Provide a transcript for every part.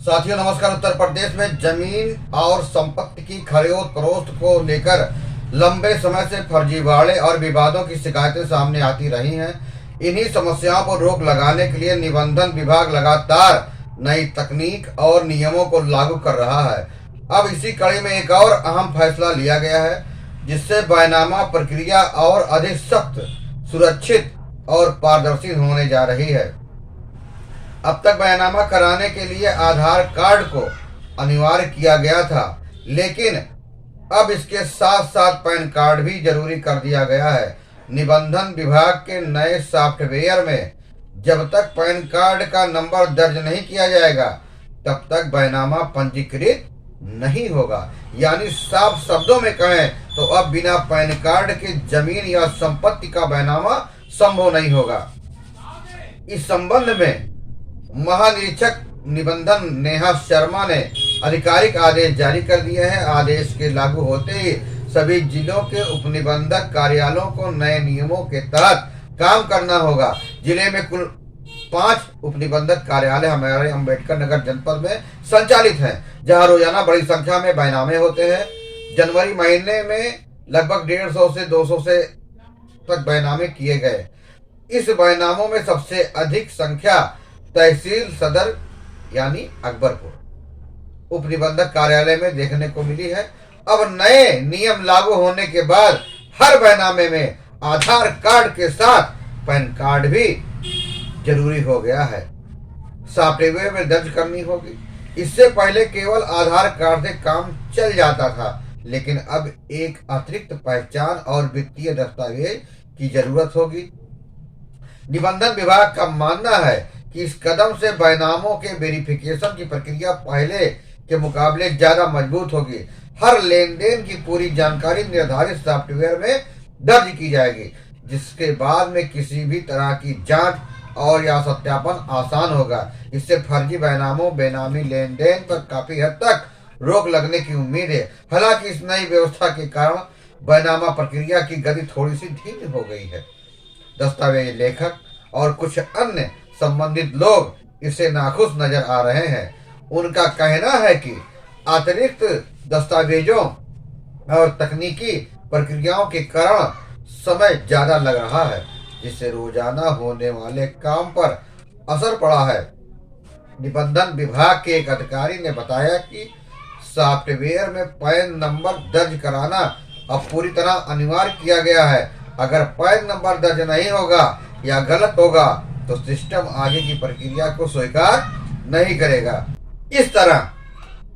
साथियों नमस्कार। उत्तर प्रदेश में जमीन और संपत्ति की खरीद फरोख्त को लेकर लंबे समय से फर्जीवाड़े और विवादों की शिकायतें सामने आती रही हैं। इन्हीं समस्याओं पर रोक लगाने के लिए निबंधन विभाग लगातार नई तकनीक और नियमों को लागू कर रहा है। अब इसी कड़ी में एक और अहम फैसला लिया गया है, जिससे बैनामा प्रक्रिया और अधिक सख्त, सुरक्षित और पारदर्शी होने जा रही है। अब तक बैनामा कराने के लिए आधार कार्ड को अनिवार्य किया गया था, लेकिन अब इसके साथ साथ पैन कार्ड भी जरूरी कर दिया गया है। निबंधन विभाग के नए सॉफ्टवेयर में जब तक पैन कार्ड का नंबर दर्ज नहीं किया जाएगा, तब तक बैनामा पंजीकृत नहीं होगा। यानी साफ शब्दों में कहें तो अब बिना पैन कार्ड के जमीन या संपत्ति का बैनामा संभव नहीं होगा। इस संबंध में महानिरीक्षक निबंधन नेहा शर्मा ने आधिकारिक आदेश जारी कर दिए हैं। आदेश के लागू होते ही सभी जिलों के उपनिबंधक कार्यालयों को नए नियमों के तहत काम करना होगा। जिले में कुल 5 उपनिबंधक कार्यालय हमारे अम्बेडकर नगर जनपद में संचालित हैं, जहां रोजाना बड़ी संख्या में बैनामे होते हैं। जनवरी महीने में लगभग 150 से 200 से तक बैनामे किए गए। इस बैनामों में सबसे अधिक संख्या तहसील सदर यानी अकबरपुर उपनिबंधक कार्यालय में देखने को मिली है। अब नए नियम लागू होने के बाद हर बैनामे में आधार कार्ड के साथ पैन कार्ड भी जरूरी हो गया है, सॉफ्टवेयर में दर्ज करनी होगी। इससे पहले केवल आधार कार्ड से काम चल जाता था, लेकिन अब एक अतिरिक्त पहचान और वित्तीय दस्तावेज की जरूरत होगी। निबंधन विभाग का मानना है कि इस कदम से बैनामों के वेरिफिकेशन की प्रक्रिया पहले के मुकाबले ज्यादा मजबूत होगी। हर लेन देन की पूरी जानकारी निर्धारित सॉफ्टवेयर में दर्ज की जाएगी, जिसके बाद में किसी भी तरह की जांच और या सत्यापन आसान होगा। इससे फर्जी बैनामों, बेनामी लेन देन पर काफी हद तक रोक लगने की उम्मीद है। हालांकि इस नई व्यवस्था के कारण बैनामा प्रक्रिया की गति थोड़ी सी धीमी हो गई है। दस्तावेज लेखक और कुछ अन्य संबंधित लोग इससे नाखुश नजर आ रहे हैं। उनका कहना है कि अतिरिक्त दस्तावेजों और तकनीकी प्रक्रियाओं के कारण समय ज्यादा लग रहा है, जिससे रोजाना होने वाले काम पर असर पड़ा है। निबंधन विभाग के एक अधिकारी ने बताया कि सॉफ्टवेयर में पैन नंबर दर्ज कराना अब पूरी तरह अनिवार्य किया गया है। अगर पैन नंबर दर्ज नहीं होगा या गलत होगा तो सिस्टम आगे की प्रक्रिया को स्वीकार नहीं करेगा। इस तरह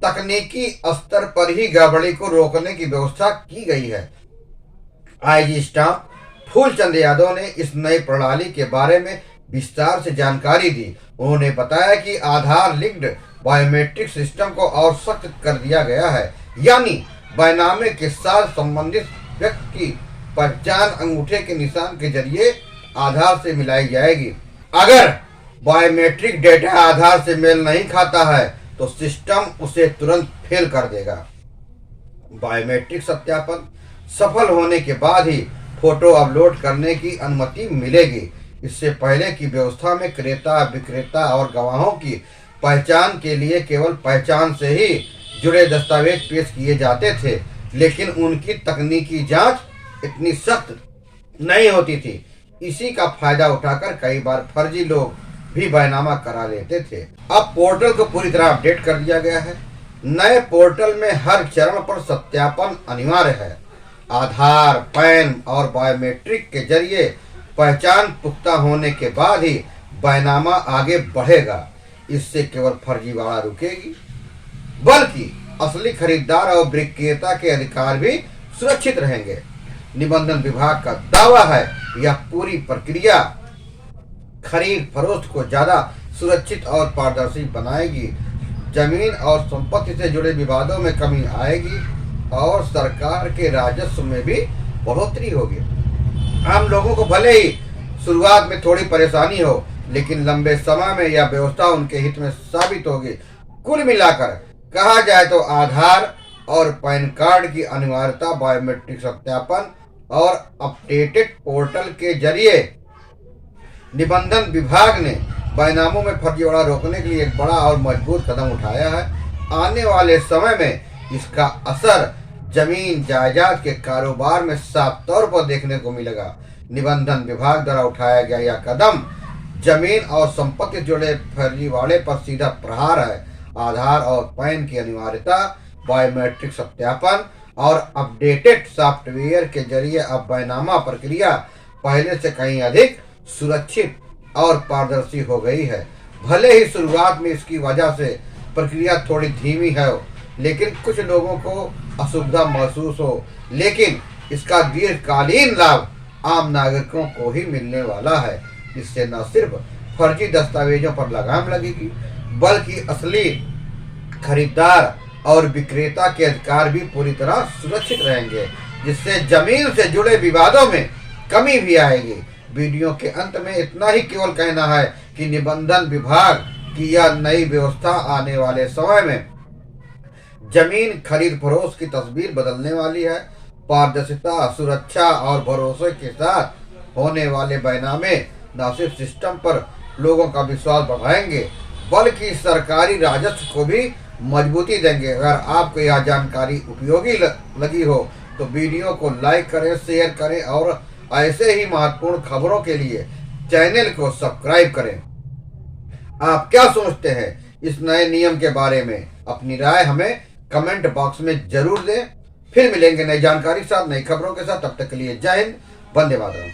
तकनीकी स्तर पर ही गड़बड़ी को रोकने की व्यवस्था की गई है। आईजी स्टाफ फूलचंद यादव ने इस नई प्रणाली के बारे में विस्तार से जानकारी दी। उन्होंने बताया कि आधार लिंक्ड बायोमेट्रिक सिस्टम को और सख्त कर दिया गया है, यानी बैनामे के साथ संबंधित व्यक्ति की पहचान अंगूठे के निशान के जरिए आधार से मिलाई जाएगी। अगर बायोमेट्रिक डेटा आधार से मेल नहीं खाता है तो सिस्टम उसे तुरंत फेल कर देगा। बायोमेट्रिक सत्यापन सफल होने के बाद ही फोटो अपलोड करने की अनुमति मिलेगी। इससे पहले की व्यवस्था में क्रेता, विक्रेता और गवाहों की पहचान के लिए केवल पहचान से ही जुड़े दस्तावेज पेश किए जाते थे, लेकिन उनकी तकनीकी जांच इतनी सख्त नहीं होती थी। इसी का फायदा उठाकर कई बार फर्जी लोग भी बैनामा करा लेते थे। अब पोर्टल को पूरी तरह अपडेट कर दिया गया है। नए पोर्टल में हर चरण पर सत्यापन अनिवार्य है। आधार, पैन और बायोमेट्रिक के जरिए पहचान पुख्ता होने के बाद ही बैनामा आगे बढ़ेगा। इससे केवल फर्जीवाड़ा रुकेगी, बल्कि असली खरीदार और विक्रेता के अधिकार भी सुरक्षित रहेंगे। निबंधन विभाग का दावा है यह पूरी प्रक्रिया खरीद फरोख्त को ज्यादा सुरक्षित और पारदर्शी बनाएगी। जमीन और संपत्ति से जुड़े विवादों में कमी आएगी और सरकार के राजस्व में भी बढ़ोतरी होगी। आम लोगों को भले ही शुरुआत में थोड़ी परेशानी हो, लेकिन लंबे समय में यह व्यवस्था उनके हित में साबित होगी। कुल मिलाकर कहा जाए तो आधार और पैन कार्ड की अनिवार्यता, बायोमेट्रिक सत्यापन और अपडेटेड पोर्टल के जरिए निबंधन विभाग ने बैनामों में फर्जीवाड़ा रोकने के लिए एक बड़ा और मजबूत कदम उठाया है। आने वाले समय में इसका असर जमीन जायदाद के कारोबार में साफ तौर पर देखने को मिलेगा। निबंधन विभाग द्वारा उठाया गया यह कदम जमीन और संपत्ति से जुड़े फर्जीवाड़े पर सीधा प्रहार है। आधार और पैन की अनिवार्यता, बायोमेट्रिक सत्यापन और अपडेटेड सॉफ्टवेयर के जरिए अब बैनामा प्रक्रिया पहले से कहीं अधिक सुरक्षित और पारदर्शी हो गई है। भले ही शुरुआत में इसकी वजह से प्रक्रिया थोड़ी धीमी है, लेकिन कुछ लोगों को असुविधा महसूस हो, लेकिन इसका दीर्घकालीन लाभ आम नागरिकों को ही मिलने वाला है। इससे न सिर्फ फर्जी दस्तावेजों पर लगाम लगेगी, बल्कि असली खरीदार और विक्रेता के अधिकार भी पूरी तरह सुरक्षित रहेंगे, जिससे जमीन से जुड़े विवादों में कमी भी आएगी। वीडियो के अंत में इतना ही केवल कहना है कि निबंधन विभाग की यह नई व्यवस्था आने वाले समय में जमीन खरीद फरोख्त की तस्वीर बदलने वाली है। पारदर्शिता, सुरक्षा और भरोसे के साथ होने वाले बैनामे न सिर्फ सिस्टम पर लोगों का विश्वास बढ़ाएंगे, बल्कि सरकारी राजस्व को भी मजबूती देंगे। अगर आपको यह जानकारी उपयोगी लगी हो तो वीडियो को लाइक करें, शेयर करें और ऐसे ही महत्वपूर्ण खबरों के लिए चैनल को सब्सक्राइब करें। आप क्या सोचते हैं इस नए नियम के बारे में? अपनी राय हमें कमेंट बॉक्स में जरूर दें। फिर मिलेंगे नई जानकारी के साथ, नई खबरों के साथ। तब तक के लिए जय हिंद, वंदे मातरम।